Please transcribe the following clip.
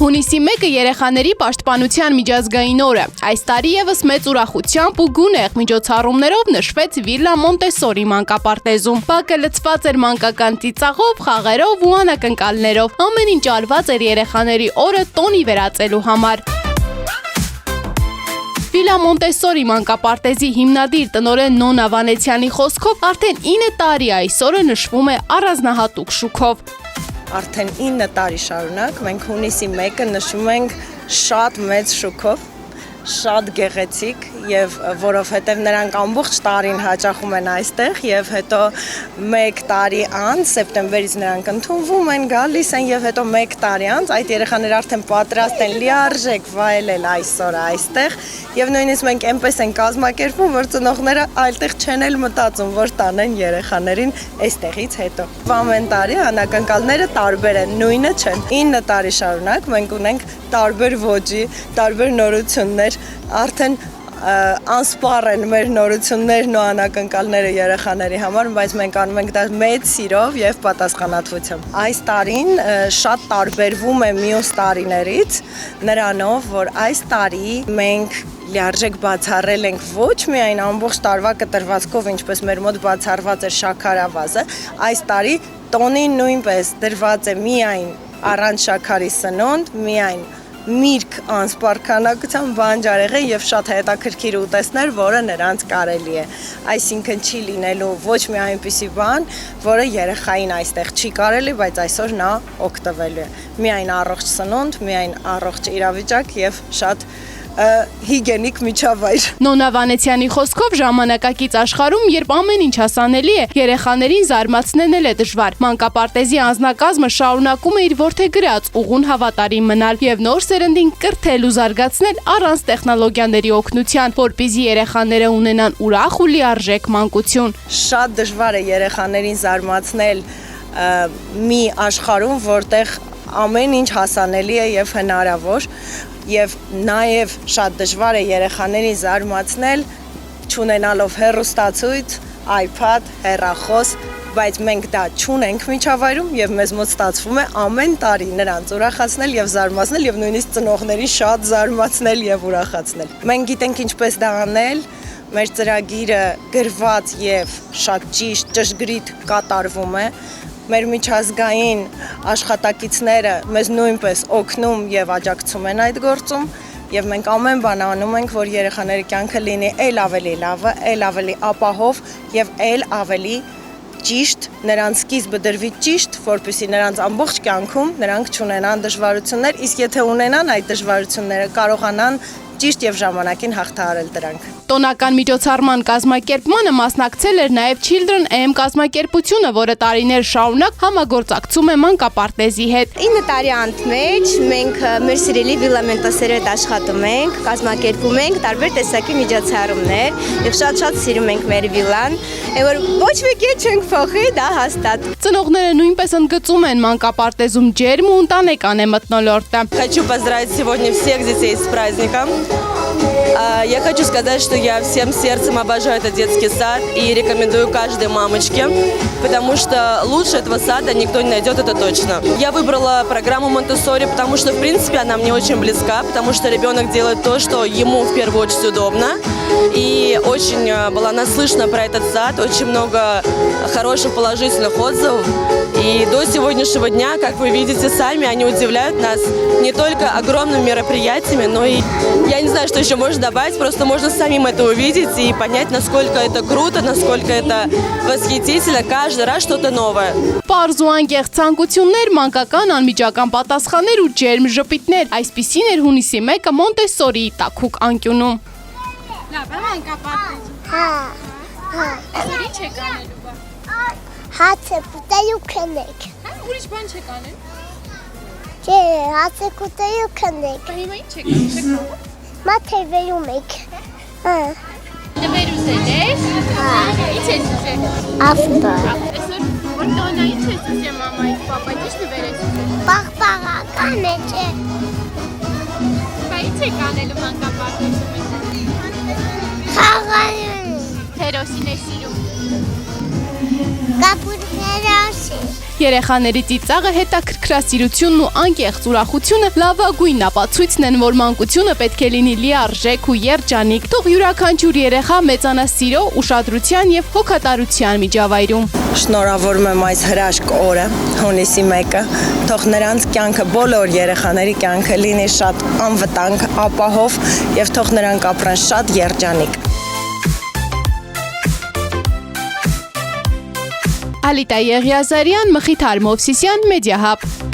Հունիսի 1-ը երեխաների պաշտպանության միջազգային օրը։ Այս տարի եւս մեծ ուրախությամբ ու գունեղ միջոցառումներով նշվեց Վիլլա Մոնտեսորի մանկապարտեզում։ Բակը լցված էր մանկական ծիծաղով, խաղերով ու անակնկալներով։ Ամեն ինչ արված էր երեխաների օրը տոնի վերածելու համար։ Վիլլա Մոնտեսորի մանկապարտեզի հիմնադիր տնօրեն Նոնա Վանեցյանի խոսքով արդեն 9 տարի այս օրը նշվում է առանձնահատուկ շուքով։ Արդեն 9 տարի շարունակ մենք հունիսի 1-ը նշում ենք շատ մեծ շուքով, շատ գեղեցիկ եւ որովհետեւ նրանք ամբողջ տարին հաճախում են այստեղ եւ հետո 1 տարի անց սեպտեմբերից նրանք ընդունվում են, գալիս են եւ հետո 1 տարի անց այդ երեխաները արդեն պատրաստ են լիարժեք վայելել այսօր այստեղ եւ նույնիսկ մենք այնպես են կազմակերպում, որ ծնողները այլտեղ չեն էլ մտածում, որ տանեն երեխաներին այստեղից հետո։ Ամեն տարի անակնկալները տարբեր են, նույնը չեն։ 9 տարի շարունակ մենք ունենք տարբեր ոճի, տարբեր նորություններ, արդեն անսպառ են մեր նորություններն ու անակնկալները երեխաների համար, բայց մենք անում ենք դա մեծ սիրով եւ պատասխանատվությամբ։ Այս տարին շատ տարբերվում է մյուս տարիներից նրանով, որ այս տարի մենք լիարժեք բացառել ենք ոչ միայն ամբողջ տարվա կտրվածքով, ինչպես մեր մոտ բացառված էր շաքարավազը, այս տարի տոնին նույնպես դրված է միայն առանց շաքարի սնունդ, միայն միրգ անսպառ քանակությամբ բանջարեղեն եւ շատ հետաքրքիր ուտեստներ, որը նրանց կարելի է։ Այսինքն չի լինելու ոչ մի այնպիսի բան, որը երեխային այստեղ չի կարելի, բայց այսօր նա օգտվելու է։ Միայն առողջ սնունդ, միայն առողջ իրավիճակ եւ շատ հիգենիկ միջավայր։ Նոնա Վանեցյանի խոսքով ժամանակակից աշխարհում, երբ ամեն ինչ հասանելի է, երեխաներին զարմացնելն է դժվար։ Մանկապարտեզի անձնակազմը շարունակում է իր որդեգրած ուղուն հավատարիմ մնալ եւ նոր սերնդին կրթել ու զարգացնել առանց տեխնոլոգիաների օգնության, որպեսզի երեխաները ունենան ուրախ ու լիարժեք մանկություն։ Շատ դժվար է երեխաներին զարմացնել մի աշխարհում, որտեղ ամեն ինչ հասանելի է եւ հնարավոր։ Եվ նաև շատ դժվար է երեխաներին զարմացնել չունենալով հեռուստացույց, iPad, հեռախոս, բայց մենք դա չունենք միջավայրում եւ մեզ մոտ ստացվում է ամեն տարի նրանց ուրախացնել եւ զարմացնել եւ նույնիսկ ծնողների շատ զարմացնել եւ ուրախացնել։ Մենք գիտենք ինչպես դա անել, մեր ծրագիրը գրված եւ շատ ճիշտ, ճշգրիտ կատարվում է։ Մեր միջազգային աշխատակիցները մեզ նույնպես օգնում եւ աջակցում են այդ գործում եւ մենք ամեն բան անում ենք, որ երեխաների կյանքը լինի այլ ավելի լավը, այլ ավելի ապահով եւ այլ ավելի ճիշտ, նրանց սկիզբը դրվի ճիշտ, որպեսզի նրանց ամբողջ կյանքում նրանք չունենան դժվարություններ, իսկ եթե ունենան այդ դժվարությունները, կարողանան ճիշտ եւ ժամանակին հաղթահարել դրանք։ Տոնական միջոցառման կազմակերպմանը մասնակցել էր նաև Children AM կազմակերպությունը, որը տարիներ շարունակ համագործակցում է մանկապարտեզի հետ։ 9 տարի անց մենք մեր սիրելի Վիլլա Մոնտեսորի հետ աշխատում ենք, կազմակերպում ենք տարբեր տեսակի միջոցառումներ եւ շատ սիրում ենք մեր վիլլան, որ ոչ մեկի չենք փոխի, դա հաստատ։ Ծնողները նույնպես ընդգծում են մանկապարտեզում ջերմ ու ընտանեկան է մթնոլորտը։ Хочу поздравить сегодня всех детей с праздником. Я хочу сказать, что я всем сердцем обожаю этот детский сад и рекомендую каждой мамочке, потому что лучше этого сада никто не найдет, это точно. Я выбрала программу Монтессори, потому что, в принципе, она мне очень близка, потому что ребенок делает то, что ему в первую очередь удобно. И очень была наслышана про этот сад, очень много хороших положительных отзывов. И до сегодняшнего дня, как вы видите сами, они удивляют нас не только огромными мероприятиями, но и, я не знаю, что еще можно добавить, просто можно самим это увидеть и понять, насколько это круто, насколько это восхитительно, каждый раз что-то новое. Պարզ ու անկեղծ ցանկություններ, մանկական անմիջական պատասխաններ ու ջերմ ժպիտներ։ Այսպիսին էր հունիսի 1-ը Մոնտեսորիի տաքուկ անկյունում։ Լավ, մանկապարտեզում։ Հա։ Այսօր ինչ եք անելու բա։ Հացը կուտելու քնեք։ Հա, ուրիշ բան չեք անել։ Չէ, հացը կուտելու քնեք։ Հիմա ինչ եք անում։ Մաթեվերում եք։ Հա։ Դվերուս եք։ Հա։ Ինչ ես ուզել։ Ավտո։ Այսօր որ տոնա ինչ ես ուզել մամայից, պապայից ինչ դվեր ես ուզել։ Պաղպաղական է չէ։ Բա ինչ եք անելու մանկապարտեզում։ Խաղալու։ Հերոսին է սիրում։ Կապուր հերոսի։ Երեխաների ծիծաղը, հետաքրքրասիրությունն ու անկեղծ ուրախությունը լավագույն ապացույցն են, որ մանկությունը պետք է լինի լիարժեք ու երջանիկ, թող յուրաքանչյուր երեխա մեծանա սիրո, ուշադրության եւ հոգատարության միջավայրում։ Շնորհավորում եմ այս հրաշք օրը, հունիսի 1-ը, թող նրանց կյանքը, բոլոր երեխաների կյանքը լինի շատ անվտանգ, ապահով եւ թող նրանք ապրեն շատ երջանիկ։ Ալիտա Եղիազարյան, Մխիթար Մովսիսյան, Մեդիահաբ։